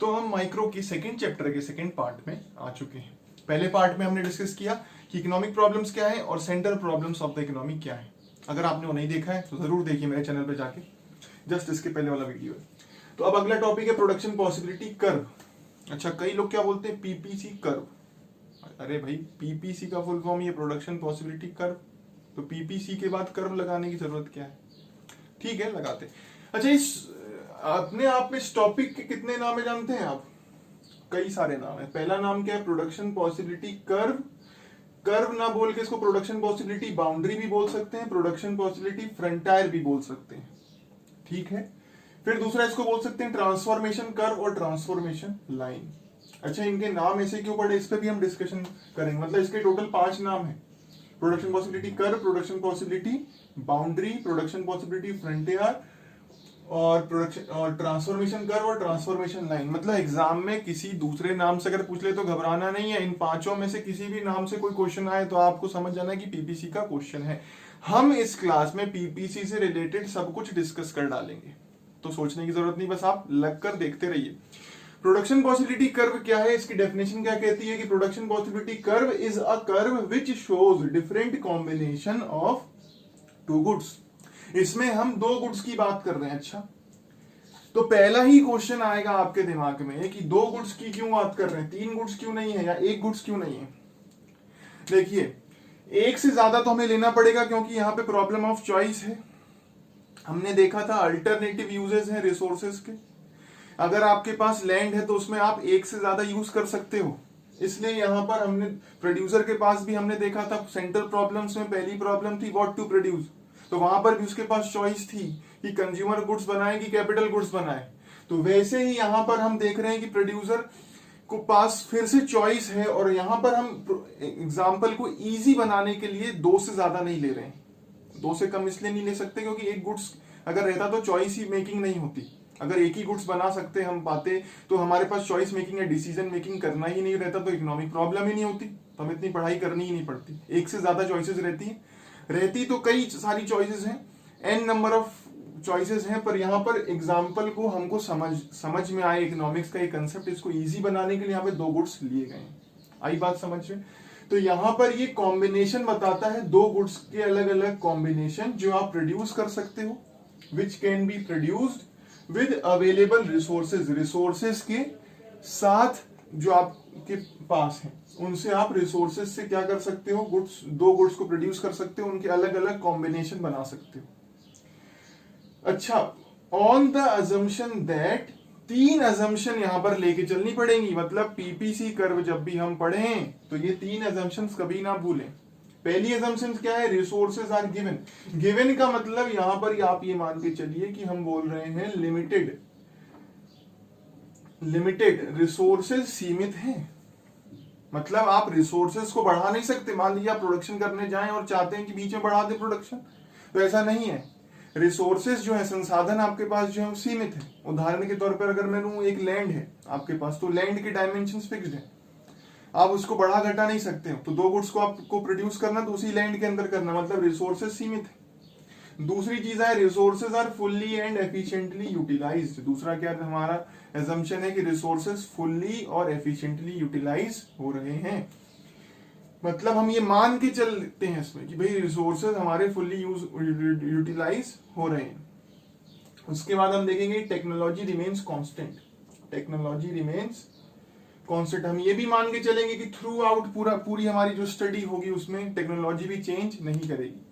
तो हम माइक्रो की सेकंड चैप्टर के सेकंड पार्ट में आ चुके हैं। पहले पार्ट में हमने डिस्कस किया कि इकोनॉमिक प्रॉब्लम्स क्या है और central problems of the economy क्या है। अगर आपने वो नहीं देखा है तो जरूर देखिए मेरे चैनल पे जाके, जस्ट इसके पहले वाला वीडियो है। तो अब अगला टॉपिक है प्रोडक्शन पॉसिबिलिटी कर्व। अच्छा, कई लोग क्या बोलते हैं पीपीसी कर्व। अरे भाई, पीपीसी का फुल फॉर्म ये प्रोडक्शन पॉसिबिलिटी कर्व, तो पीपीसी के बाद कर्व लगाने की जरूरत क्या है? ठीक है, लगाते। अच्छा, इस अपने आप में इस टॉपिक के कितने नाम है जानते हैं आप? कई सारे नाम है। पहला नाम क्या है? Production possibility curve. कर्व ना बोल के इसको प्रोडक्शन पॉसिबिलिटी बाउंड्री भी बोल सकते हैं, प्रोडक्शन पॉसिबिलिटी फ्रंटायर भी बोल सकते हैं। ठीक है। फिर दूसरा इसको बोल सकते हैं ट्रांसफॉर्मेशन कर्व और ट्रांसफॉर्मेशन लाइन। अच्छा, इनके नाम ऐसे क्यों पड़े, इस पे भी हम डिस्कशन करेंगे। मतलब इसके टोटल 5 नाम है: production possibility curve, production possibility boundary, production possibility frontier और प्रोडक्शन और ट्रांसफॉर्मेशन कर्व और ट्रांसफॉर्मेशन लाइन। मतलब एग्जाम में किसी दूसरे नाम से अगर पूछ ले तो घबराना नहीं है। इन पांचों में से किसी भी नाम से कोई क्वेश्चन आए तो आपको समझ जाना कि पीपीसी का क्वेश्चन है। हम इस क्लास में पीपीसी से रिलेटेड सब कुछ डिस्कस कर डालेंगे, तो सोचने की जरूरत नहीं, बस आप लग कर देखते रहिए। प्रोडक्शन पॉसिबिलिटी कर्व क्या है, इसकी डेफिनेशन क्या कहती है कि production possibility curve is a curve which shows different combination of two goods. इसमें हम 2 गुड्स की बात कर रहे हैं। अच्छा, तो पहला ही क्वेश्चन आएगा आपके दिमाग में कि 2 गुड्स की क्यों बात कर रहे हैं, 3 गुड्स क्यों नहीं है या 1 गुड्स क्यों नहीं है? देखिए, एक से ज्यादा तो हमें लेना पड़ेगा क्योंकि यहां पे प्रॉब्लम ऑफ चॉइस है। हमने देखा था अल्टरनेटिव यूजेस हैं रिसोर्सेज के। अगर आपके पास लैंड है तो उसमें आप एक से ज्यादा यूज कर सकते हो, इसलिए यहां पर हमने प्रोड्यूसर के पास भी हमने देखा था सेंट्रल प्रॉब्लम्स में पहली प्रॉब्लम थी व्हाट टू प्रोड्यूस, तो वहां पर भी उसके पास चॉइस थी कि कंज्यूमर गुड्स बनाए कि कैपिटल गुड्स बनाए। तो वैसे ही यहां पर हम देख रहे हैं कि प्रोड्यूसर को पास फिर से चॉइस है और यहां पर हम एग्जाम्पल को इजी बनाने के लिए 2 से ज्यादा नहीं ले रहे हैं। 2 से कम इसलिए नहीं ले सकते क्योंकि एक गुड्स अगर रहता तो चॉइस ही मेकिंग नहीं होती। अगर एक ही गुड्स बना सकते हम पाते तो हमारे पास चॉइस मेकिंग या डिसीजन मेकिंग करना ही नहीं रहता, तो इकोनॉमिक प्रॉब्लम ही नहीं होती, तो हमें इतनी पढ़ाई करनी ही नहीं पड़ती। एक से ज्यादा चॉइसेस रहती तो कई सारी चॉइसेस हैं, एन नंबर ऑफ चॉइसेस हैं, पर यहाँ पर एग्जाम्पल को हमको समझ में आए इकोनॉमिक्स का एक कंसेप्ट, इसको इजी बनाने के लिए यहाँ पे 2 गुड्स लिए गए हैं। आई बात समझ में? तो यहाँ पर ये कॉम्बिनेशन बताता है 2 गुड्स के अलग अलग कॉम्बिनेशन जो आप प्रोड्यूस कर सकते हो, which can be produced with available resources. Resources के साथ जो आपके पास है उनसे आप रिसोर्सेज से क्या कर सकते हो, गुड्स 2 गुड्स को प्रोड्यूस कर सकते हो, उनके अलग अलग कॉम्बिनेशन बना सकते हो। अच्छा, on the assumption that, 3 assumption यहां पर लेके चलनी पड़ेंगी। मतलब पीपीसी कर्व जब भी हम पढ़ें तो ये 3 अजम्पशंस कभी ना भूलें। पहली अजम्पशन क्या है? Resources are given. गिवन का मतलब यहां पर आप ये मान के चलिए कि हम बोल रहे हैं लिमिटेड रिसोर्सेज सीमित हैं। मतलब आप रिसोर्सेज को बढ़ा नहीं सकते। मान लीजिए आप प्रोडक्शन करने जाएं और चाहते हैं कि बीच में बढ़ा दे प्रोडक्शन, तो ऐसा नहीं है। रिसोर्सेज जो है, संसाधन आपके पास जो है सीमित है। उदाहरण के तौर पर अगर मैं लूं एक लैंड है आपके पास, तो लैंड के डायमेंशंस फिक्स्ड है, आप उसको बढ़ा घटा नहीं सकते हो। तो 2 गुड्स को आपको प्रोड्यूस करना तो उसी लैंड के अंदर करना, मतलब रिसोर्सेज सीमित है। दूसरी चीज है resources are fully and efficiently utilized. दूसरा क्या हमारा एजम्पशन है कि रिसोर्सेज फुल्ली और एफिशिएंटली यूटिलाइज हो रहे हैं। मतलब हम ये मान के चलते हैं इसमें कि भाई रिसोर्सेज हमारे फुल्ली यूटिलाइज हो रहे हैं। उसके बाद हम देखेंगे technology remains constant. Technology remains constant, हम ये भी मान के चलेंगे कि थ्रू आउट पूरी हमारी जो स्टडी होगी उसमें टेक्नोलॉजी भी चेंज नहीं करेगी।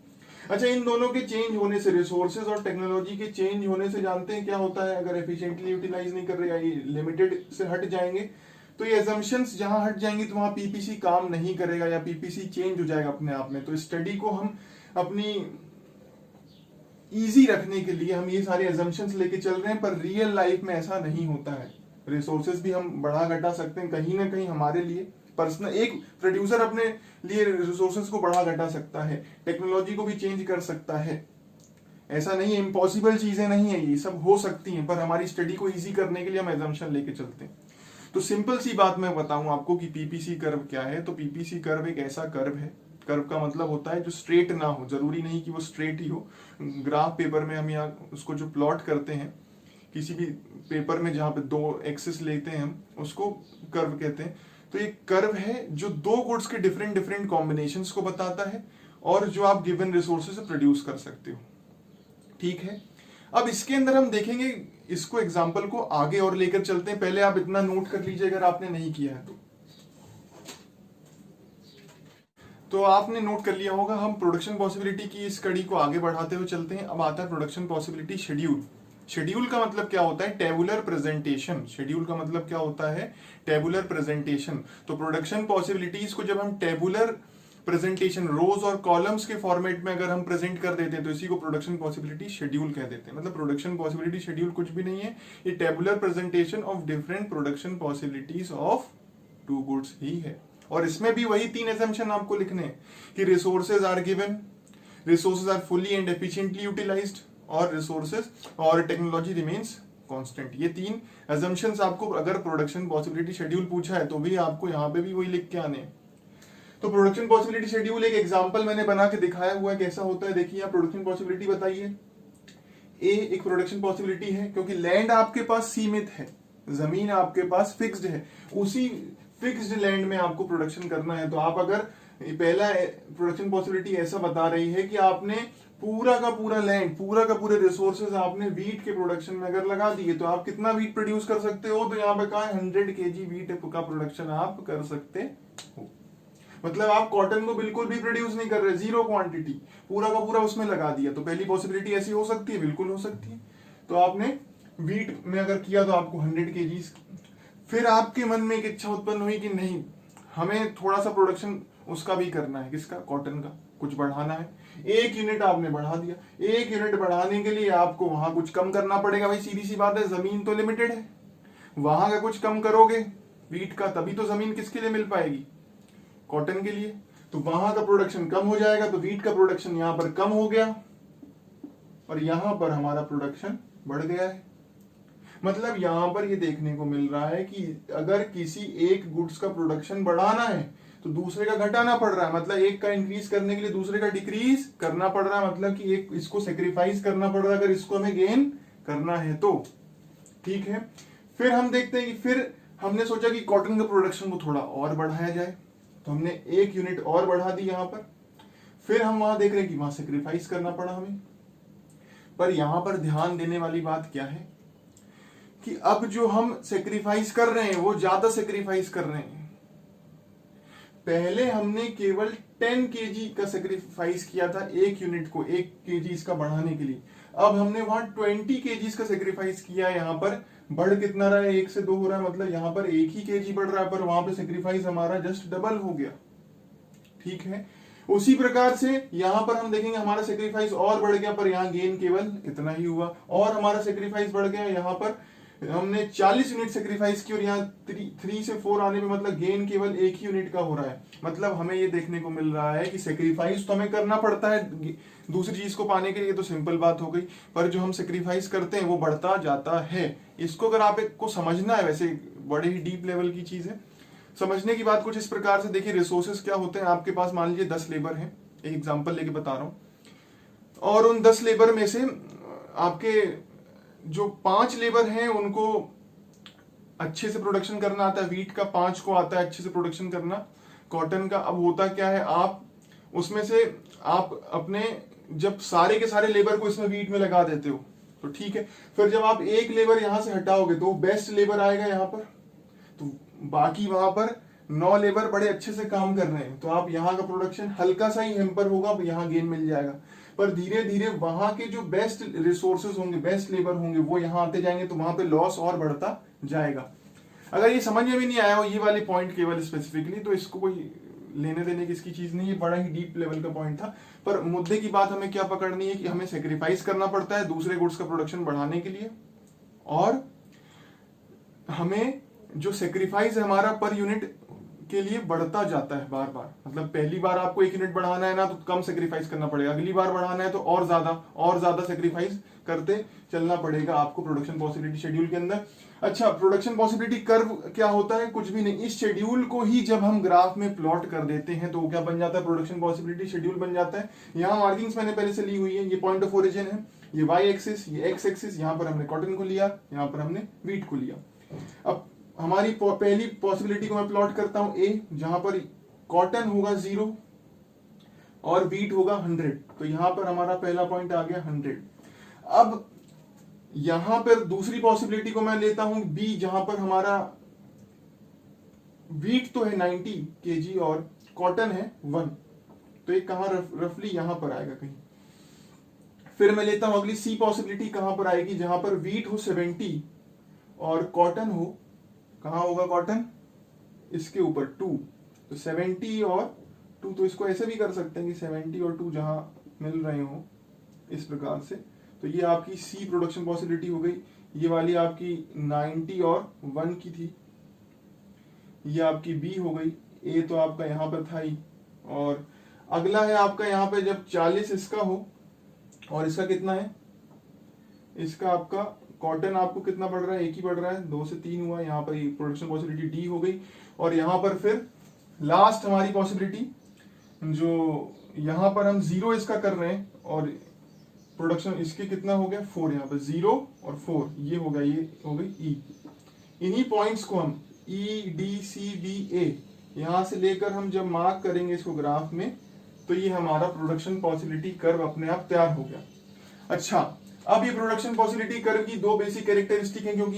अच्छा, इन दोनों के चेंज होने से, रिसोर्सेज और टेक्नोलॉजी के चेंज होने से जानते हैं क्या होता है? अगर एफिशिएंटली यूटिलाइज नहीं कर रहे या लिमिटेड से हट जाएंगे तो ये assumptions जहां हट जाएंगी तो वहां पीपीसी काम नहीं करेगा या पीपीसी चेंज हो जाएगा अपने आप में। तो स्टडी को हम अपनी इजी रखने के लिए हम ये सारे assumptions लेके चल रहे हैं, पर रियल लाइफ में ऐसा नहीं होता है। रिसोर्सेज भी हम बढ़ा घटा सकते हैं, कहीं ना कहीं हमारे लिए पर्सनल, एक प्रोड्यूसर अपने लिए रिसोर्सेज को बढ़ा घटा सकता है, टेक्नोलॉजी को भी चेंज कर सकता है। ऐसा नहीं है, इम्पॉसिबल चीजें नहीं है, ये सब हो सकती हैं, पर हमारी स्टडी को इजी करने के लिए हम एजम्पशन लेके चलते हैं। तो सिंपल सी बात मैं बताऊं आपको कि पीपीसी कर्व क्या है। तो पीपीसी कर्व एक ऐसा कर्व है, कर्व का मतलब होता है जो स्ट्रेट ना हो, जरूरी नहीं कि वो स्ट्रेट ही हो। ग्राफ पेपर में हम यहाँ उसको जो प्लॉट करते हैं किसी भी पेपर में जहां पे दो एक्सिस लेते हैं हम उसको कर्व कहते हैं। तो ये कर्व है जो दो गुड्स के डिफरेंट डिफरेंट कॉम्बिनेशंस को बताता है और जो आप गिवन रिसोर्सेज से प्रोड्यूस कर सकते हो। ठीक है, अब इसके अंदर हम देखेंगे, इसको एग्जाम्पल को आगे और लेकर चलते हैं। पहले आप इतना नोट कर लीजिए अगर आपने नहीं किया है तो आपने नोट कर लिया होगा। हम प्रोडक्शन पॉसिबिलिटी की इस कड़ी को आगे बढ़ाते हुए चलते हैं। अब आता है प्रोडक्शन पॉसिबिलिटी शेड्यूल। शेड्यूल का मतलब क्या होता है? Tabular presentation. शेड्यूल का मतलब क्या होता है? Tabular presentation. तो प्रोडक्शन पॉसिबिलिटीज को जब हम टेबुलर प्रेजेंटेशन, रोज और कॉलम्स के फॉर्मेट में अगर हम प्रेजेंट कर देते हैं तो इसी को प्रोडक्शन पॉसिबिलिटी शेड्यूल कह देते हैं। मतलब प्रोडक्शन पॉसिबिलिटी शेड्यूल कुछ भी नहीं है, ये tabular presentation of different production possibilities of two goods ही है। और इसमें भी वही 3 असम्पशन आपको लिखने हैं कि resources are given, resources are fully and efficiently utilized, और रिसोर्सेज और टेक्नोलॉजी रिमेन्स कांस्टेंट। ये 3 असम्पशंस आपको अगर प्रोडक्शन पॉसिबिलिटी शेड्यूल पूछा है तो भी आपको यहाँ पे भी वही लिख के आने हैं। तो प्रोडक्शन पॉसिबिलिटी शेड्यूल एक एग्जांपल मैंने बना के दिखाया हुआ है कैसा होता है। देखिए आप प्रोडक्शन पॉसिबिलिटी बताइए। ए एक प्रोडक्शन पॉसिबिलिटी है क्योंकि लैंड आपके पास सीमित है, जमीन आपके पास फिक्स्ड है, उसी फिक्स्ड लैंड में आपको प्रोडक्शन करना है। तो आप अगर पहला प्रोडक्शन पॉसिबिलिटी ऐसा बता रही है कि आपने पूरा का पूरा लैंड, पूरा का पूरे रिसोर्सेज आपने वीट के प्रोडक्शन में अगर लगा दिए तो आप कितना वीट प्रोड्यूस कर सकते हो? तो यहाँ पे कहा 100 kg वीट का प्रोडक्शन आप कर सकते हो। मतलब आप कॉटन को बिल्कुल भी प्रोड्यूस नहीं कर रहे, जीरो क्वांटिटी, पूरा का पूरा उसमें लगा दिया। तो पहली पॉसिबिलिटी ऐसी हो सकती है, बिल्कुल हो सकती है। तो आपने वीट में अगर किया तो आपको 100 kg। फिर आपके मन में एक इच्छा उत्पन्न हुई कि नहीं, हमें थोड़ा सा प्रोडक्शन उसका भी करना है, किसका? कॉटन का, कुछ बढ़ाना है। 1 यूनिट आपने बढ़ा दिया। 1 यूनिट बढ़ाने के लिए आपको वहां कुछ कम करना पड़ेगा। भाई सीधी सी बात है, जमीन तो लिमिटेड है, वहां का कुछ कम करोगे वीट का, तभी तो जमीन किसके लिए मिल पाएगी? कॉटन के लिए। तो वहां का प्रोडक्शन कम हो जाएगा, तो वीट का प्रोडक्शन यहां पर कम हो गया और यहां पर हमारा प्रोडक्शन बढ़ गया है। मतलब यहां पर ये देखने को मिल रहा है कि अगर किसी एक गुड्स का प्रोडक्शन बढ़ाना है तो दूसरे का घटाना पड़ रहा है। मतलब एक का इंक्रीज करने के लिए दूसरे का डिक्रीज करना पड़ रहा है। मतलब कि एक इसको सेक्रीफाइस करना पड़ रहा है अगर इसको हमें गेन करना है तो। ठीक है, फिर हम देखते हैं कि फिर हमने सोचा कि कॉटन का प्रोडक्शन को थोड़ा और बढ़ाया जाए, तो हमने 1 यूनिट और बढ़ा दी यहां पर। फिर हम वहां देख रहे हैं कि वहां सेक्रीफाइस करना पड़ा हमें। पर यहां पर ध्यान देने वाली बात क्या है कि अब जो हम सेक्रीफाइस कर रहे हैं वो ज्यादा सेक्रीफाइस कर रहे हैं। पहले हमने केवल 10 kg का सेक्रीफाइस किया था 1 यूनिट को 1 kg इसका बढ़ाने के लिए। अब हमने वहां 20 kg का सेक्रीफाइस किया है। यहां पर बढ़ कितना रहा है? 1 से 2 हो रहा है, मतलब यहां पर 1 ही kg बढ़ रहा है, पर वहां पे सेक्रीफाइस हमारा जस्ट डबल हो गया। ठीक है, उसी प्रकार से यहां पर हम देखेंगे हमारा सेक्रीफाइस और बढ़ गया, पर यहां गेन केवल इतना ही हुआ। और हमारा सेक्रीफाइस बढ़ गया, यहां पर हमने 40 यूनिट सेक्रीफाइस की और यहाँ 3 से 4 आने पे मतलब गेन केवल 1 ही यूनिट का हो रहा है। मतलब हमें ये देखने को मिल रहा है कि सेक्रीफाइस तो हमें करना पड़ता है दूसरी चीज को पाने के लिए, तो सिंपल बात हो गई, पर जो हम सेक्रीफाइस करते हैं वो बढ़ता जाता है। इसको अगर आप को समझना है, वैसे बड़े ही डीप लेवल की चीज है, समझने की बात कुछ इस प्रकार से देखिए। रिसोर्सेज क्या होते हैं? आपके पास मान लीजिए 10 लेबर हैं, एक एग्जाम्पल लेके बता रहा हूं, और उन 10 लेबर में से आपके जो 5 लेबर हैं उनको अच्छे से प्रोडक्शन करना आता है वीट का, 5 को आता है अच्छे से प्रोडक्शन करना कॉटन का। अब होता क्या है, आप उसमें से आप अपने जब सारे के सारे लेबर को इसमें वीट में लगा देते हो तो ठीक है, फिर जब आप एक लेबर यहां से हटाओगे तो बेस्ट लेबर आएगा यहां पर, तो बाकी वहां पर 9 लेबर बड़े अच्छे से काम कर रहे हैं, तो आप यहाँ का प्रोडक्शन हल्का सा ही हेम्पर होगा, यहाँ गेन मिल जाएगा। पर धीरे धीरे वहां के जो बेस्ट रिसोर्सेज होंगे, बेस्ट लेबर होंगे, वो यहाँ आते जाएंगे, तो वहां पे लॉस और बढ़ता जाएगा। अगर ये समझ में भी नहीं आया हो ये वाली पॉइंट केवल स्पेसिफिकली, तो इसको कोई लेने देने की इसकी चीज नहीं है, बड़ा ही डीप लेवल का पॉइंट था। पर मुद्दे की बात हमें क्या पकड़नी है कि हमें सेक्रीफाइस करना पड़ता है दूसरे गुड्स का प्रोडक्शन बढ़ाने के लिए, और हमें जो सेक्रीफाइस है हमारा पर यूनिट के लिए बढ़ता जाता है बार बार। मतलब पहली बार आपको 1 यूनिट बढ़ाना है ना, तो कम सेक्रीफाइस करना पड़ेगा, अगली बार बढ़ाना है तो और ज्यादा सेक्रीफाइस करते चलना पड़ेगा आपको प्रोडक्शन पॉसिबिलिटी शेड्यूल के अंदर। अच्छा, प्रोडक्शन पॉसिबिलिटी कर्व क्या होता है? कुछ भी नहीं, इस शेड्यूल को ही जब हम ग्राफ में प्लॉट कर देते हैं तो वो क्या बन जाता है? प्रोडक्शन पॉसिबिलिटी शेड्यूल बन जाता है। यहाँ मार्किंग्स मैंने पहले से ली हुई है, ये पॉइंट ऑफ ओरिजिन है, ये y एक्सिस, ये x एक्सिस, यहाँ पर हमने कॉटन को लिया, यहाँ पर हमने वीट को लिया। अब हमारी पहली पॉसिबिलिटी को मैं प्लॉट करता हूं ए, जहां पर कॉटन होगा 0 और वीट होगा 100, तो यहां पर हमारा पहला पॉइंट आ गया 100। अब यहां पर दूसरी पॉसिबिलिटी को मैं लेता हूं बी, जहां पर हमारा वीट तो है 90 kg और कॉटन है 1, तो ये कहां रफली यहां पर आएगा कहीं। फिर मैं लेता हूं अगली सी पॉसिबिलिटी, कहां पर आएगी, जहां पर वीट हो 70 और कॉटन हो, कहां होगा कॉटन, इसके ऊपर 2, तो 70 और 2, तो इसको ऐसे भी कर सकते हैं कि 70 और 2 जहां मिल रहे हो इस प्रकार से, तो ये आपकी सी प्रोडक्शन पॉसिबिलिटी हो गई। ये वाली आपकी 90 और 1 की थी, ये आपकी बी हो गई। ए तो आपका यहां पर था ही, और अगला है आपका यहाँ पे जब 40 इसका हो और इसका कितना है, इसका आपका कॉटन आपको कितना पड़ रहा है, एक ही पड़ रहा है, 2 से 3 हुआ, यहाँ पर प्रोडक्शन पॉसिबिलिटी डी हो गई। और यहाँ पर फिर लास्ट हमारी पॉसिबिलिटी, जो यहाँ पर हम 0 इसका कर रहे हैं और प्रोडक्शन इसके कितना हो गया 4, यहाँ पर 0 और 4, ये हो गया, ये हो गई ई। इन्हीं पॉइंट्स को हम ई डी सी बी ए यहां से लेकर हम जब मार्क करेंगे इसको ग्राफ में, तो ये हमारा प्रोडक्शन पॉसिबिलिटी कर्व अपने आप तैयार हो गया। अच्छा, अब ये प्रोडक्शन पॉसिबिलिटी कर्व की दो बेसिक कैरेक्टरिस्टिक है, क्योंकि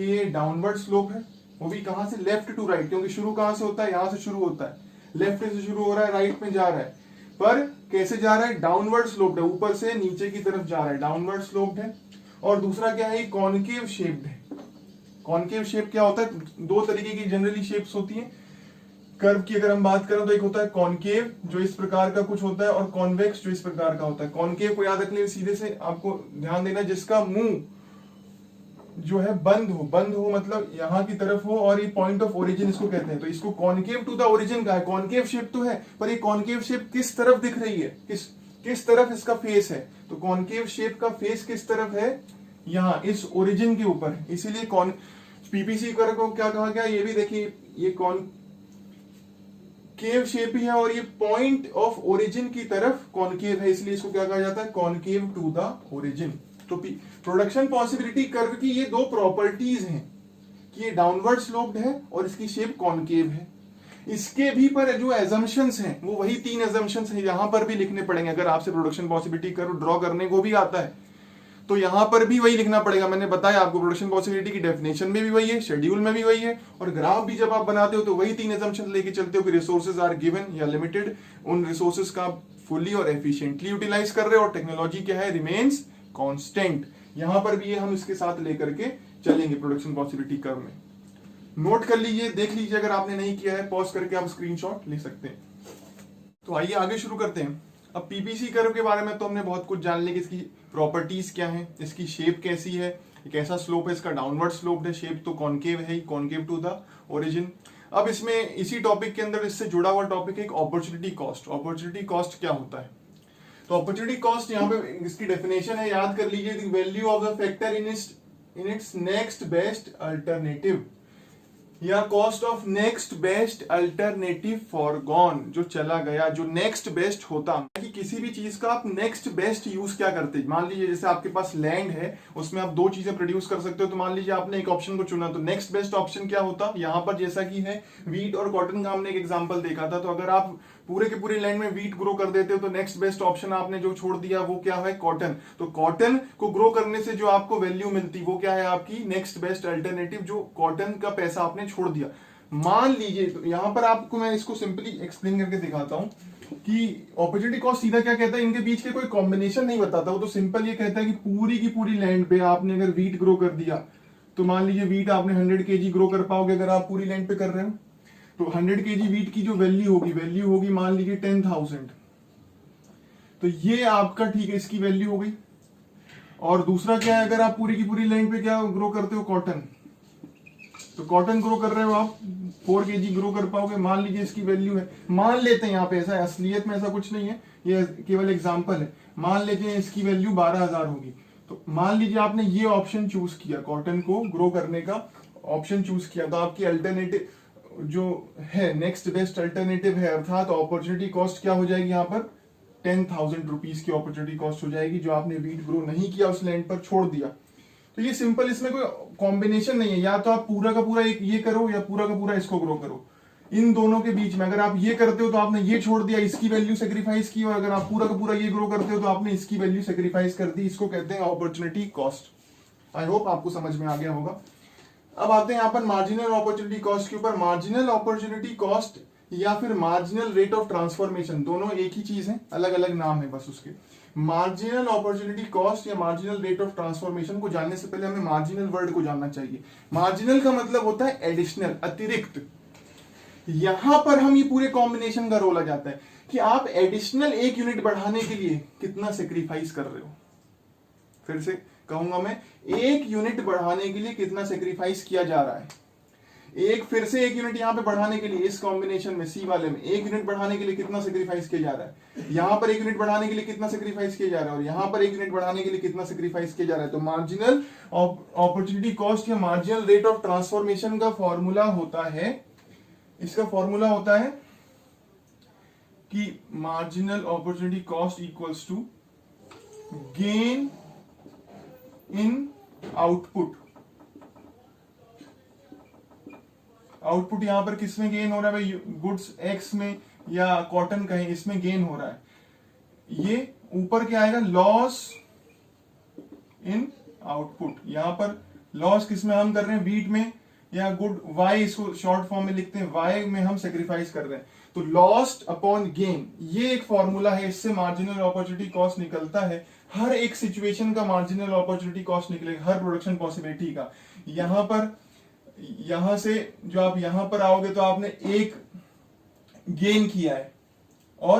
ये डाउनवर्ड स्लोप है, वो भी कहां से, लेफ्ट टू राइट, क्योंकि शुरू कहां से होता है, यहां से शुरू होता है, लेफ्ट से शुरू हो रहा है, राइट में जा रहा है, पर कैसे जा रहा है, डाउनवर्ड स्लोप्ड है, ऊपर से नीचे की तरफ जा रहा है, डाउनवर्ड स्लोप्ड है। और दूसरा क्या है, कॉनकेव शेप्ड है। कॉनकेव शेप क्या होता है, दो तरीके की जनरली शेप्स होती हैं कर्व की, अगर हम बात करें तो एक होता है कॉनकेव जो इस प्रकार का कुछ होता है, और कॉन्वेक्स जो इस प्रकार का होता है। कॉनकेव को याद रखने सीधे से आपको ध्यान देना, जिसका मुंह जो है बंद हो मतलब यहां की तरफ हो, और ये पॉइंट ऑफ ओरिजिन इसको कहते हैं, तो इसको कॉनकेव टू द ओरिजिन का है। कॉनकेव शेप तो है, पर ये कॉनकेव शेप किस तरफ दिख रही है, किस तरफ इसका फेस है, तो कॉनकेव शेप का फेस किस तरफ है, यहाँ इस ओरिजिन के ऊपर है, इसीलिए पीपीसी कर्व को क्या कहा गया, ये भी देखिए, ये कॉनकेव शेप ही है, और ये पॉइंट ऑफ ओरिजिन की तरफ कॉनकेव है, इसलिए इसको क्या कहा जाता है, कॉनकेव टू द ओरिजिन। तो प्रोडक्शन पॉसिबिलिटी कर्व की ये दो प्रॉपर्टीज हैं कि ये डाउनवर्ड स्लोप्ड है और इसकी शेप कॉनकेव है। इसके भी पर जो एजम्पशंस हैं वो वही 3 एजम्पशंस हैं, यहां पर भी लिखने पड़ेंगे। अगर आपसे प्रोडक्शन पॉसिबिलिटी कर्व ड्रॉ करने को भी आता है तो यहां पर भी वही लिखना पड़ेगा। मैंने बताया आपको प्रोडक्शन पॉसिबिलिटी की डेफिनेशन में भी वही है, शेड्यूल में भी वही है, और ग्राफ भी जब आप बनाते हो तो वही 3 एजम्पशन लेके चलते हो कि रिसोर्सेज आर गिवन या लिमिटेड, उन रिसोर्सेज का फुल्ली और एफिशिएंटली यूटिलाइज कर रहे हो, और टेक्नोलॉजी क्या है, रिमेन्स कांस्टेंट। यहां पर भी ये हम इसके साथ लेकर के चलेंगे प्रोडक्शन पॉसिबिलिटी कर्व में। नोट कर लीजिए, देख लीजिए, अगर आपने नहीं किया है पॉज करके आप स्क्रीनशॉट ले सकते हैं। तो आइए आगे शुरू करते हैं। अब पीपीसी कर्व के बारे में तो हमने बहुत कुछ जान लिया कि इसकी प्रॉपर्टीज क्या है, इसकी शेप कैसी है, कैसा स्लोप है, इसका डाउनवर्ड स्लोप है, शेप तो कॉनकेव है, कॉनकेव टू द ओरिजिन। अब इसमें इसी टॉपिक के अंदर इससे जुड़ा हुआ टॉपिक है एक अपॉर्चुनिटी कॉस्ट। अपॉर्चुनिटी कॉस्ट क्या होता है, तो अपॉर्चुनिटी कॉस्ट यहाँ पे इसकी डेफिनेशन है, याद कर लीजिए, the value of the factor in its next best alternative, या cost of next best alternative foregone, जो चला गया, जो नेक्स्ट बेस्ट होता कि किसी भी चीज का आप नेक्स्ट बेस्ट यूज क्या करते। मान लीजिए जैसे आपके पास लैंड है, उसमें आप 2 चीजें प्रोड्यूस कर सकते हो, तो मान लीजिए आपने एक ऑप्शन को चुना, तो नेक्स्ट बेस्ट ऑप्शन क्या होता, यहाँ पर जैसा कि है वीट और कॉटन का हमने एक एग्जाम्पल देखा था, तो अगर आप पूरे के पूरे लैंड में वीट ग्रो कर देते हो तो नेक्स्ट बेस्ट ऑप्शन आपने जो छोड़ दिया वो क्या है, कॉटन। तो कॉटन को ग्रो करने से जो आपको वैल्यू मिलती वो क्या है, आपकी नेक्स्ट बेस्ट अल्टरनेटिव, जो कॉटन का पैसा आपने छोड़ दिया। मान लीजिए, तो यहां पर आपको मैं इसको सिंपली एक्सप्लेन करके दिखाता हूं कि अपॉर्चुनिटी कॉस्ट सीधा क्या कहता है, इनके बीच के कोई कॉम्बिनेशन नहीं बताता, वो तो सिंपल ये कहता है कि पूरी की पूरी लैंड पे आपने अगर वीट ग्रो कर दिया, तो मान लीजिए वीट आपने 100 kg ग्रो कर पाओगे अगर आप पूरी लैंड पे कर रहे हो, तो 100 kg वीट की जो वैल्यू होगी मान लीजिए 10,000, तो ये आपका ठीक है, इसकी वैल्यू हो गई। और दूसरा क्या है, अगर आप पूरी की पूरी लैंड पे क्या ग्रो करते हो, कॉटन, तो कॉटन ग्रो कर रहे हो आप 4 kg ग्रो कर पाओगे, मान लीजिए इसकी वैल्यू है, मान लेते हैं यहाँ पे, ऐसा असलियत में ऐसा कुछ नहीं है, ये केवल एग्जांपल है, मान लेते हैं इसकी वैल्यू 12,000 होगी। तो मान लीजिए आपने ये ऑप्शन चूज किया, कॉटन को ग्रो करने का ऑप्शन चूज किया, तो आपकी अल्टरनेटिव जो है नेक्स्ट बेस्ट अल्टरनेटिव है, अर्थात अपॉर्चुनिटी कॉस्ट क्या हो जाएगी यहाँ पर 10,000 रुपीज की अपॉर्चुनिटी कॉस्ट हो जाएगी, जो आपने वीट ग्रो नहीं किया, उस लैंड पर छोड़ दिया। तो ये सिंपल, इसमें कोई कॉम्बिनेशन नहीं है, या तो आप पूरा का पूरा एक ये करो या पूरा का पूरा इसको ग्रो करो। इन दोनों के बीच में अगर आप ये करते हो तो आपने ये छोड़ दिया, इसकी वैल्यू सेक्रीफाइस की, और अगर आप पूरा का पूरा ये ग्रो करते हो तो आपने इसकी वैल्यू सेक्रीफाइस कर दी। इसको कहते हैं अपॉर्चुनिटी कॉस्ट। आई होप आपको समझ में आ गया होगा। अब आते हैं यहाँ पर मार्जिनल अपॉर्चुनिटी कॉस्ट के ऊपर। मार्जिनल अपॉर्चुनिटी कॉस्ट या फिर मार्जिनल रेट ऑफ ट्रांसफॉर्मेशन, दोनों एक ही चीज है, अलग अलग नाम है बस उसके। मार्जिनल अपॉर्चुनिटी कॉस्ट या मार्जिनल रेट ऑफ ट्रांसफॉर्मेशन को जानने से पहले हमें मार्जिनल वर्ड को जानना चाहिए। मार्जिनल का मतलब होता है एडिशनल, अतिरिक्त। यहां पर हम ये पूरे कॉम्बिनेशन का रोल आ जाता है कि आप एडिशनल 1 यूनिट बढ़ाने के लिए कितना सेक्रीफाइस कर रहे हो। फिर से कहूंगा मैं, 1 यूनिट बढ़ाने के लिए कितना सेक्रीफाइस किया जा रहा है। फिर से 1 यूनिट यहां पे बढ़ाने के लिए, इस कॉम्बिनेशन में सी वाले में 1 यूनिट बढ़ाने के लिए कितना सेक्रीफाइस किया जा रहा है। यहां पर 1 यूनिट बढ़ाने के लिए कितना सेक्रीफाइस किया जा रहा है, और यहां पर 1 यूनिट बढ़ाने के लिए कितना सेक्रीफाइस किया जा रहा है। तो मार्जिनल अपॉर्चुनिटी कॉस्ट या मार्जिनल रेट ऑफ ट्रांसफॉर्मेशन का फॉर्मूला होता है, इसका फॉर्मूला होता है कि marginal opportunity cost equals to gain in output. Output यहां पर किसमें गेन हो रहा है भाई, गुड्स एक्स में या कॉटन कहें, इसमें गेन हो रहा है। ये ऊपर क्या आएगा, लॉस इन आउटपुट। यहां पर लॉस किसमें हम कर रहे हैं, वीट में या गुड वाई, इसको शॉर्ट फॉर्म में लिखते हैं, वाई में हम सेक्रीफाइस कर रहे हैं। तो लॉस्ट अपॉन गेन, ये एक फॉर्मूला है, इससे मार्जिनल अपॉर्चुनिटी कॉस्ट निकलता है। हर एक सिचुएशन का मार्जिनल अपॉर्चुनिटी कॉस्ट निकलेगा, हर प्रोडक्शन पॉसिबिलिटी का। यहां से जो आप यहां पर आओगे तो आपने एक गेन किया है, और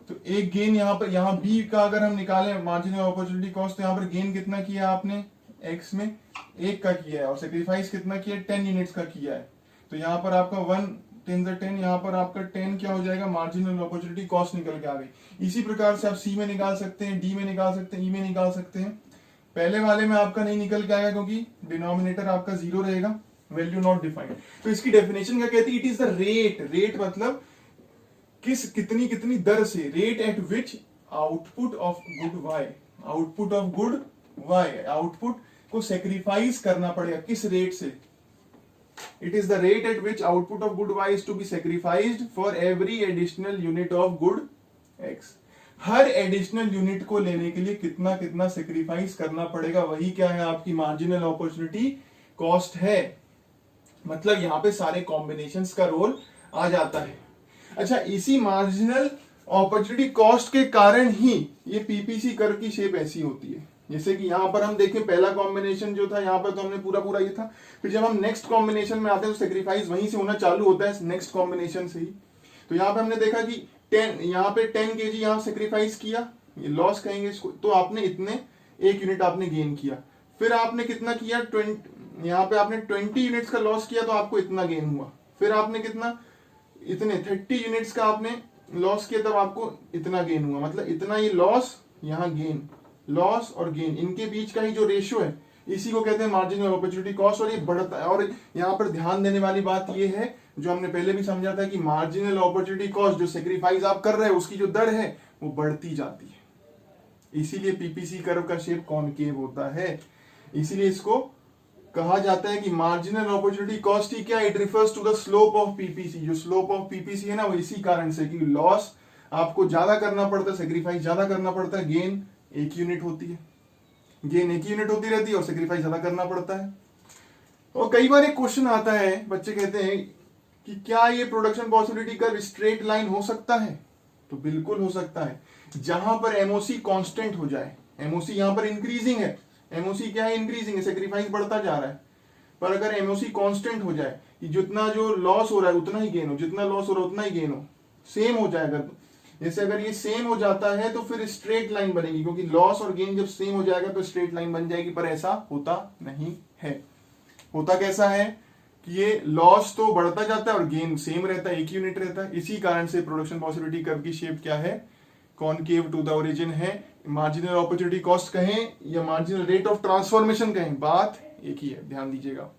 तो एक गेन यहां पर, यहां बी का अगर हम निकालें मार्जिनल अपॉर्चुनिटी कॉस्ट, तो यहां पर गेन कितना किया आपने, एक्स में 1 का किया है, और सेक्रीफाइस कितना किया, 10 यूनिट्स का किया है। तो यहां पर आपका 1 10 यहां पर आपका 10 क्या हो जाएगा, मार्जिनल अपॉर्चुनिटी कॉस्ट निकल के आ गई। इसी प्रकार से आप सी में निकाल सकते हैं, डी में निकाल सकते हैं, ई में निकाल सकते हैं। पहले वाले में आपका नहीं निकल के आएगा क्योंकि डिनोमिनेटर आपका 0 रहेगा, वैल्यू नॉट डिफाइंड। तो इसकी डेफिनेशन क्या कहती है, इट इज द रेट मतलब कितनी दर से, rate at which output of good Y, output को सेक्रीफाइस करना पड़ेगा, किस रेट से। It is the rate at which output of good Y is to be sacrificed for every additional unit of good X. हर additional unit को लेने के लिए कितना कितना सेक्रीफाइस करना पड़ेगा, वही क्या है, आपकी मार्जिनल अपॉर्चुनिटी कॉस्ट है। मतलब यहां पे सारे कॉम्बिनेशंस का रोल आ जाता है। अच्छा, इसी मार्जिनल अपॉर्चुनिटी कॉस्ट के कारण ही ये पीपीसी कर्व की शेप ऐसी होती है। जैसे कि यहां पर हम देखें, पहला कॉम्बिनेशन जो था यहां पर तो हमने पूरा ये था, फिर जब हम नेक्स्ट कॉम्बिनेशन में आते हैं तो सेक्रीफाइस वहीं से होना चालू होता है, नेक्स्ट कॉम्बिनेशन से ही। तो यहां पे हमने देखा कि 10, यहाँ पे 10 kg यहां सेक्रीफाइस किया, ये लॉस कहेंगे इसको, तो आपने इतने 1 यूनिट आपने गेन किया। फिर आपने कितना किया, 20, यहाँ पे आपने 20 यूनिट्स का लॉस किया तो आपको इतना गेन हुआ। फिर आपने कितना, इतने 30 यूनिट्स का आपने लॉस किया तब आपको इतना गेन हुआ। मतलब इतना ये लॉस, यहाँ गेन, लॉस और गेन, इनके बीच का ही जो रेशियो है, इसी को कहते हैं मार्जिनल अपॉर्चुनिटी कॉस्ट। और ये बढ़ता है। और यहाँ पर ध्यान देने वाली बात ये है, जो हमने पहले भी समझा था, कि मार्जिनल अपॉर्चुनिटी कॉस्ट, जो सेक्रीफाइस आप कर रहे हैं, उसकी जो दर है वो बढ़ती जाती है। इसीलिए पीपीसी कर्व का शेप कॉनकेव होता है। इसीलिए इसको कहा जाता है कि मार्जिनल अपॉर्चुनिटी कॉस्ट ही क्या, it refers to the slope of PPC. जो स्लोप ऑफ पीपीसी है ना, वो इसी कारण से कि लॉस आपको ज्यादा करना पड़ता है, सेक्रीफाइस ज्यादा करना पड़ता है, गेन 1 यूनिट होती है, गेन 1 यूनिट होती रहती है, और सेक्रीफाइस ज्यादा करना पड़ता है। और कई बार एक क्वेश्चन आता है, बच्चे कहते हैं कि क्या ये production possibility curve straight line हो सकता है। तो बिल्कुल हो सकता है, जहां पर एमओसी कांस्टेंट हो जाए। एमओसी यहां पर इंक्रीजिंग है, एमओसी क्या है, इंक्रीजिंग है, सेक्रीफाइस बढ़ता जा रहा है। पर अगर एमओसी कांस्टेंट हो जाए, कि जितना जो लॉस हो रहा है उतना ही गेन हो, जितना लॉस हो रहा है उतना ही गेन हो, सेम हो जाएगा। जैसे अगर ये सेम हो जाता है तो फिर स्ट्रेट लाइन बनेगी, क्योंकि लॉस और गेन जब सेम हो जाएगा तो स्ट्रेट लाइन बन जाएगी। पर ऐसा होता नहीं है। होता कैसा है कि ये लॉस तो बढ़ता जाता है और गेन सेम रहता है, 1 यूनिट रहता है। इसी कारण से प्रोडक्शन पॉसिबिलिटी कर्व की शेप क्या है, कॉनकेव टू द ओरिजिन है। मार्जिनल अपॉर्चुनिटी कॉस्ट कहें या मार्जिनल रेट ऑफ ट्रांसफॉर्मेशन कहें, बात एक ही है, ध्यान दीजिएगा।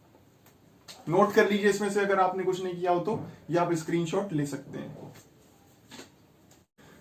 नोट कर लीजिए इसमें से, अगर आपने कुछ नहीं किया हो तो, या आप स्क्रीनशॉट ले सकते हैं।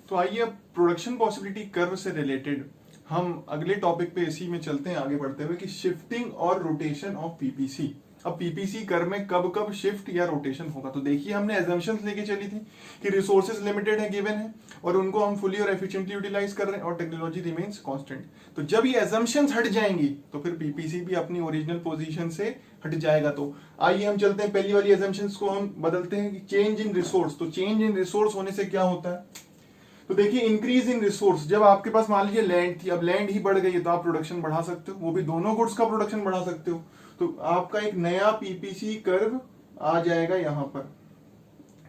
तो आइए अब प्रोडक्शन पॉसिबिलिटी कर्व से रिलेटेड हम अगले टॉपिक पे इसी में चलते हैं आगे बढ़ते हुए कि शिफ्टिंग और रोटेशन ऑफ पीपीसी। अब पीपीसी कर्व में कब कब शिफ्ट या रोटेशन होगा, तो देखिए हमने एजम्पशंस लेके चली थी कि रिसोर्सेज लिमिटेड है, गिवन है, और उनको हम फुली और एफिशिएंटली यूटिलाइज कर रहे हैं और टेक्नोलॉजी रिमेन्स कांस्टेंट। तो जब ये एजम्पशंस हट जाएंगी तो फिर पीपीसी भी अपनी ओरिजिनल पोजीशन से हट जाएगा। तो आइए हम चलते हैं, पहली वाली एजम्पशंस को हम बदलते हैं कि चेंज इन रिसोर्स। तो चेंज इन रिसोर्स होने से क्या होता है, तो देखिए इंक्रीज इन रिसोर्स, जब आपके पास मान लीजिए लैंड थी, अब लैंड ही बढ़ गई है तो आप प्रोडक्शन बढ़ा सकते हो, वो भी दोनों गुड्स का प्रोडक्शन बढ़ा सकते हो। तो आपका एक नया पीपीसी कर्व आ जाएगा यहां पर,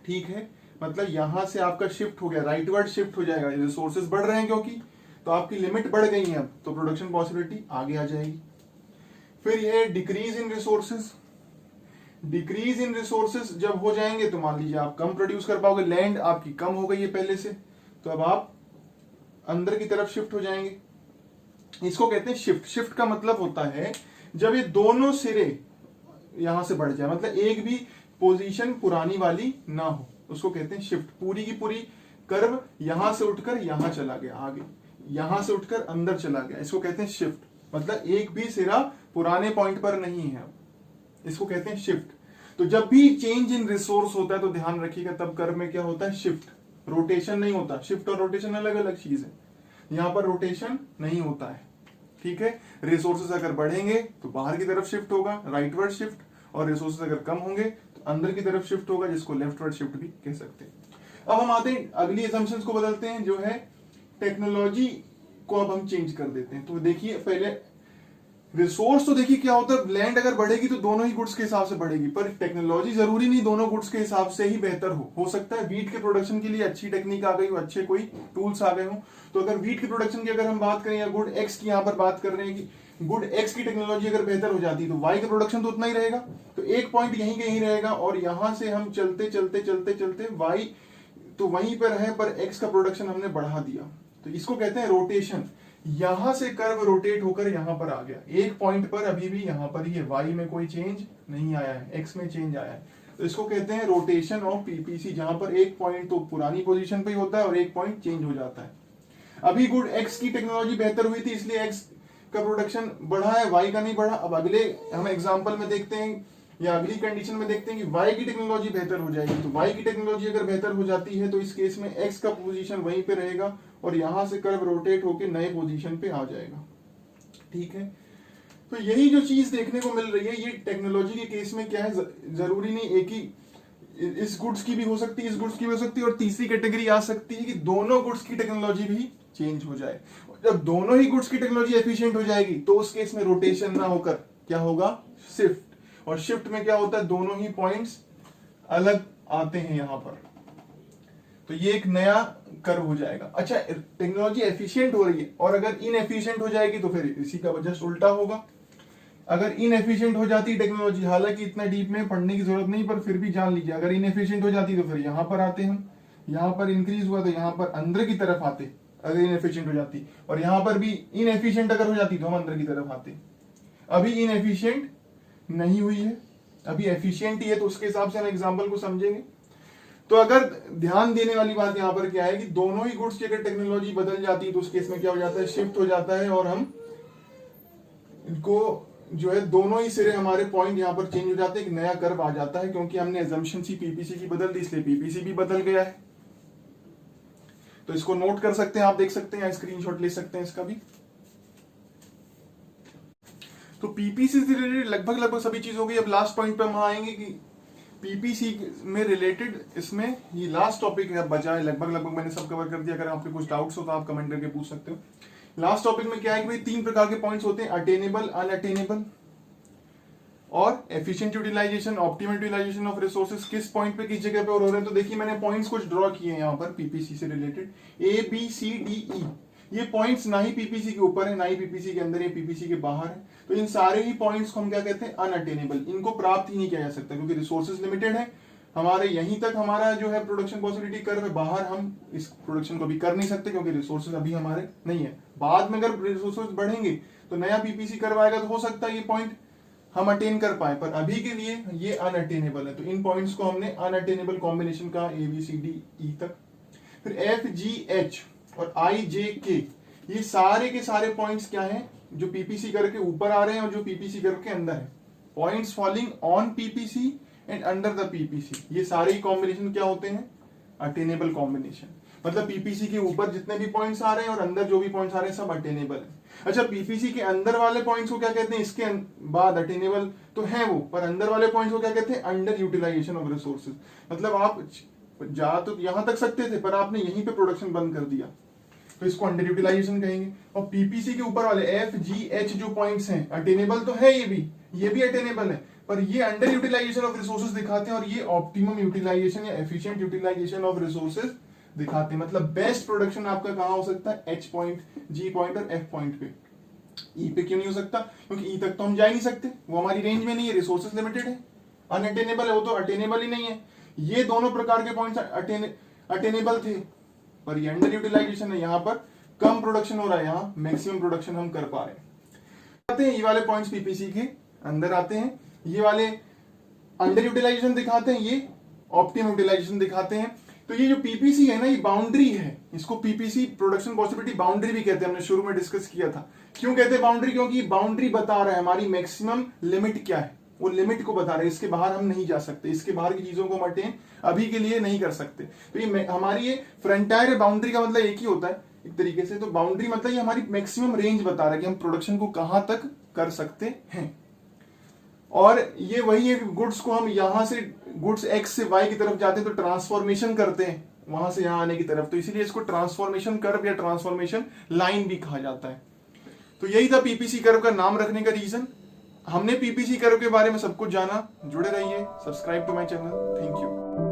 ठीक है, मतलब यहां से आपका शिफ्ट हो गया, राइटवर्ड शिफ्ट हो जाएगा, रिसोर्सेज बढ़ रहे हैं क्योंकि, तो आपकी लिमिट बढ़ गई है अब, तो प्रोडक्शन पॉसिबिलिटी आगे आ जाएगी। फिर ये decrease in resources, decrease in resources जब हो जाएंगे तो मान लीजिए आप कम प्रोड्यूस कर पाओगे, लैंड आपकी कम हो गई है पहले से, तो अब आप अंदर की तरफ शिफ्ट हो जाएंगे। इसको कहते हैं शिफ्ट। शिफ्ट का मतलब होता है जब ये दोनों सिरे यहां से बढ़ जाए, मतलब एक भी पोजीशन पुरानी वाली ना हो, उसको कहते हैं शिफ्ट। पूरी की पूरी कर्व यहां से उठकर यहां चला गया आगे, यहां से उठकर अंदर चला गया, इसको कहते हैं शिफ्ट। मतलब एक भी सिरा पुराने पॉइंट पर नहीं है, इसको कहते हैं शिफ्ट। तो जब भी चेंज इन रिसोर्स होता है तो ध्यान रखिएगा तब कर्व में क्या होता है, शिफ्ट, रोटेशन नहीं होता। शिफ्ट और रोटेशन अलग अलग चीज है, यहां पर रोटेशन नहीं होता है, ठीक है। रिसोर्सेज अगर बढ़ेंगे तो बाहर की तरफ शिफ्ट होगा, राइटवर्ड शिफ्ट, और रिसोर्सेज अगर कम होंगे तो अंदर की तरफ शिफ्ट होगा, जिसको लेफ्टवर्ड शिफ्ट भी कह सकते हैं। अब हम आते हैं अगली असम्पशंस को बदलते हैं, जो है टेक्नोलॉजी को अब हम चेंज कर देते हैं। तो देखिए पहले रिसोर्स, तो देखिए क्या होता है, लैंड अगर बढ़ेगी तो दोनों ही गुड्स के हिसाब से बढ़ेगी, पर टेक्नोलॉजी जरूरी नहीं दोनों गुड्स के हिसाब से ही बेहतर हो सकता है वीट के प्रोडक्शन के लिए अच्छी टेक्निक आ गई हो, अच्छे कोई टूल्स आ गए हो। तो अगर वीट के प्रोडक्शन की अगर हम बात करें या गुड एक्स की यहाँ पर बात कर रहे हैं कि गुड एक्स की टेक्नोलॉजी अगर बेहतर हो जाती है तो वाई का प्रोडक्शन तो उतना ही रहेगा, तो एक पॉइंट यहीं कहीं रहेगा, और यहां से हम चलते चलते चलते चलते वाई तो वहीं पर है, पर एक्स का प्रोडक्शन हमने बढ़ा दिया, तो इसको कहते हैं रोटेशन। यहां से कर्व रोटेट होकर यहां पर आ गया, एक पॉइंट पर अभी भी यहां पर ही है, वाई में कोई चेंज नहीं आया है, एक्स में चेंज आया है, तो इसको कहते हैं रोटेशन ऑफ पीपीसी, जहां पर एक पॉइंट तो पुरानी पोजीशन पे ही होता है और एक पॉइंट चेंज हो जाता है। अभी गुड एक्स की टेक्नोलॉजी बेहतर हुई थी इसलिए एक्स का प्रोडक्शन बढ़ा है, वाई का नहीं बढ़ा। अब अगले हम एग्जाम्पल में देखते हैं या अगली कंडीशन में देखते हैं कि वाई की टेक्नोलॉजी बेहतर हो जाएगी, तो वाई की टेक्नोलॉजी अगर बेहतर हो जाती है तो इस केस में एक्स का पोजीशन वहीं पे रहेगा और यहां से कर्व रोटेट होकर नए पोजीशन पे आ जाएगा, ठीक है। तो यही जो चीज देखने को मिल रही है, ये टेक्नोलॉजी के केस में क्या है, जरूरी नहीं एक ही, इस गुड्स की भी हो सकती है, इस गुड्स की भी हो सकती है, और तीसरी कैटेगरी आ सकती है कि दोनों गुड्स की टेक्नोलॉजी भी चेंज हो जाए। जब दोनों ही गुड्स की टेक्नोलॉजी एफिशिएंट हो जाएगी तो उस केस में रोटेशन ना होकर क्या होगा, शिफ्ट। और शिफ्ट में क्या होता है, दोनों ही पॉइंट्स अलग आते हैं यहां पर, तो ये एक नया कर्व हो जाएगा। अच्छा, टेक्नोलॉजी एफिशिएंट हो रही है और अगर इनएफिशिएंट हो जाएगी तो फिर इसी का जस्ट उल्टा होगा। अगर इनएफिशिएंट हो जाती टेक्नोलॉजी, हालांकि इतना डीप में पढ़ने की जरूरत नहीं, पर फिर भी जान लीजिए, अगर इनएफिशिएंट हो जाती तो फिर यहां पर आते हम, यहां पर इंक्रीज हुआ तो यहां पर अंदर की तरफ आते अगर इनएफिशिएंट हो जाती, और यहां पर भी इनएफिशिएंट अगर हो जाती तो हम अंदर की तरफ आते। अभी इनएफिशिएंट नहीं हुई है, अभी एफिशिएंट ही है, तो उसके हिसाब से हम एग्जांपल को समझेंगे। तो अगर ध्यान देने वाली बात यहां पर क्या है कि दोनों ही गुड्स की अगर टेक्नोलॉजी बदल जाती है तो उस केस में क्या हो जाता है, शिफ्ट हो जाता है, और हम इनको जो है दोनों ही सिरे हमारे पॉइंट यहां पर चेंज हो जाते हैं, एक नया कर्व आ जाता है, क्योंकि हमने एजम्पशन सी पीपीसी की बदल दी इसलिए पीपीसी भी बदल गया है। तो इसको नोट कर सकते हैं, आप देख सकते हैं या स्क्रीनशॉट ले सकते हैं इसका भी। तो पीपीसी से रिलेटेड लगभग सभी चीज हो गई। अब लास्ट पॉइंट पे हम आएंगे कि पीपीसी में रिलेटेड इसमें ये लास्ट टॉपिक है, बचा है लगभग मैंने सब कवर कर दिया। अगर आपके कुछ डाउट्स हो तो आप कमेंट करके पूछ सकते हो। लास्ट टॉपिक में क्या है कि भाई 3 प्रकार के पॉइंट्स होते हैं, अटेनेबल, अनअटेनेबल और efficient utilization, optimal utilization of resources. किस पॉइंट पे किस जगह पे और हो रहे हैं, तो देखिए मैंने पॉइंट्स कुछ ड्रॉ किए हैं यहाँ पर पीपीसी से related, A B C D E. ये पॉइंट्स ना ही पीपीसी के ऊपर है ना ही पीपीसी के अंदर, ये पीपीसी के बाहर है। तो इन सारे ही पॉइंट्स को हम क्या कहते हैं, अनअटेनेबल। इनको प्राप्त ही नहीं किया जा सकता क्योंकि रिसोर्सेज लिमिटेड है हमारे, यहीं तक हमारा जो है प्रोडक्शन पॉसिबिलिटी कर्व है, बाहर हम इस प्रोडक्शन को भी कर नहीं सकते क्योंकि रिसोर्सेज अभी हमारे नहीं है। बाद में अगर रिसोर्सेज बढ़ेंगे तो नया पीपीसी कर्व आएगा तो हो सकता है ये पॉइंट हम अटेन कर पाए, पर अभी के लिए ये अनअटेनेबल है। तो इन पॉइंट्स को हमने अनअटेनेबल कॉम्बिनेशन का, ए बी सी डी ई तक। फिर एफ जी एच और आई जे के, ये सारे के सारे पॉइंट्स क्या हैं, जो पीपीसी करके ऊपर आ रहे हैं और जो पीपीसी करके अंदर है, points falling on PPC and under the PPC, ये सारे ही कॉम्बिनेशन क्या होते हैं, अटेनेबल कॉम्बिनेशन। मतलब पीपीसी के ऊपर जितने भी पॉइंट्स आ रहे हैं और अंदर जो भी पॉइंट्स आ रहे हैं सब अटेनेबल है। अच्छा, पीपीसी के अंदर वाले पॉइंट्स को क्या कहते हैं, इसके बाद अटेनेबल तो है वो, पर अंदर वाले पॉइंट्स को क्या कहते हैं, अंडर यूटिलाइजेशन ऑफ रिसोर्सेज। मतलब आप जा तो यहां तक सकते थे पर आपने यहीं पे प्रोडक्शन बंद कर दिया, तो इसको अंडर यूटिलाइजेशन कहेंगे। और पीपीसी के ऊपर वाले एफ जी एच जो पॉइंट्स हैं, अटेनेबल तो है, ये भी अटेनेबल है, पर ये अंडर यूटिलाइजेशन ऑफ रिसोर्सेज दिखाते हैं और ये ऑप्टिमम यूटिलाइजेशन या एफिशिएंट यूटिलाइजेशन ऑफ रिसोर्सेज दिखाते हैं। मतलब बेस्ट प्रोडक्शन आपका कहां हो सकता है, एच पॉइंट, जी पॉइंट और एफ पॉइंट पे। ई पे क्यों नहीं हो सकता, क्योंकि ई तक तो हम जा ही नहीं सकते, वो हमारी रेंज में नहीं है, रिसोर्सेज लिमिटेड है, अनअटेनेबल है, वो तो अटेनेबल ही नहीं है। ये दोनों प्रकार के पॉइंट्स अटेनेबल थे, पर ये अंडर यूटिलाइजेशन है, यहाँ पर कम प्रोडक्शन हो रहा है, यहाँ मैक्सिमम प्रोडक्शन हम कर पा रहे हैं। आते हैं ये वाले पॉइंट्स पीपीसी के अंदर आते हैं, ये वाले अंडर यूटिलाइजेशन दिखाते हैं, ये ऑप्टिमम यूटिलाइजेशन दिखाते हैं। तो ये जो पीपीसी है ना, ये बाउंड्री है, इसको पीपीसी प्रोडक्शन पॉसिबिलिटी बाउंड्री भी कहते हैं, हमने शुरू में डिस्कस किया था। क्यों कहते हैं बाउंड्री, क्योंकि बाउंड्री बता रहा है हमारी मैक्सिमम लिमिट क्या है, वो लिमिट को बता रहे हैं, इसके बाहर हम नहीं जा सकते, इसके बाहर की चीजों को हम अटेन अभी के लिए नहीं कर सकते। तो ये हमारी ये फ्रंटायर है, बाउंड्री का मतलब एक ही होता है एक तरीके से। तो बाउंड्री मतलब ये हमारी मैक्सिमम रेंज बता रहा है कि हम प्रोडक्शन को कहां तक कर सकते हैं। और ये वही है, गुड्स को हम यहां से गुड्स एक्स से वाई की तरफ जाते हैं तो ट्रांसफॉर्मेशन करते हैं वहां से यहां आने की तरफ, तो इसीलिए इसको ट्रांसफॉर्मेशन कर्व या ट्रांसफॉर्मेशन लाइन भी कहा जाता है। तो यही था पीपीसी कर्व का नाम रखने का रीजन। हमने पीपीसी कर्व के बारे में सब कुछ जाना। जुड़े रहिए, subscribe to my channel. Thank you.